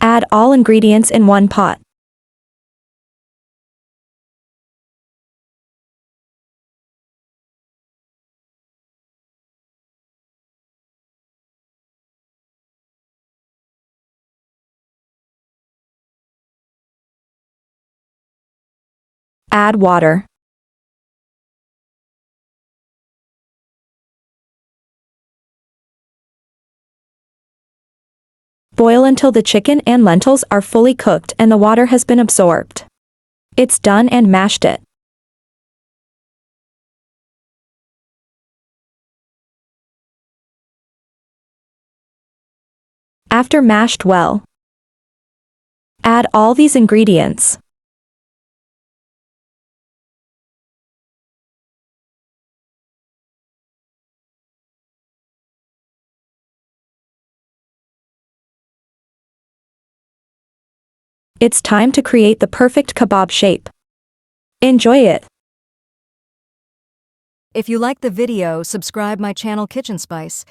Add all ingredients in one pot. Add water. Boil until the chicken and lentils are fully cooked and the water has been absorbed. It's done and mashed it. After mashed well, add all these ingredients. It's time to create the perfect kebab shape. Enjoy it. If you like the video, subscribe my channel Kitchen Spice.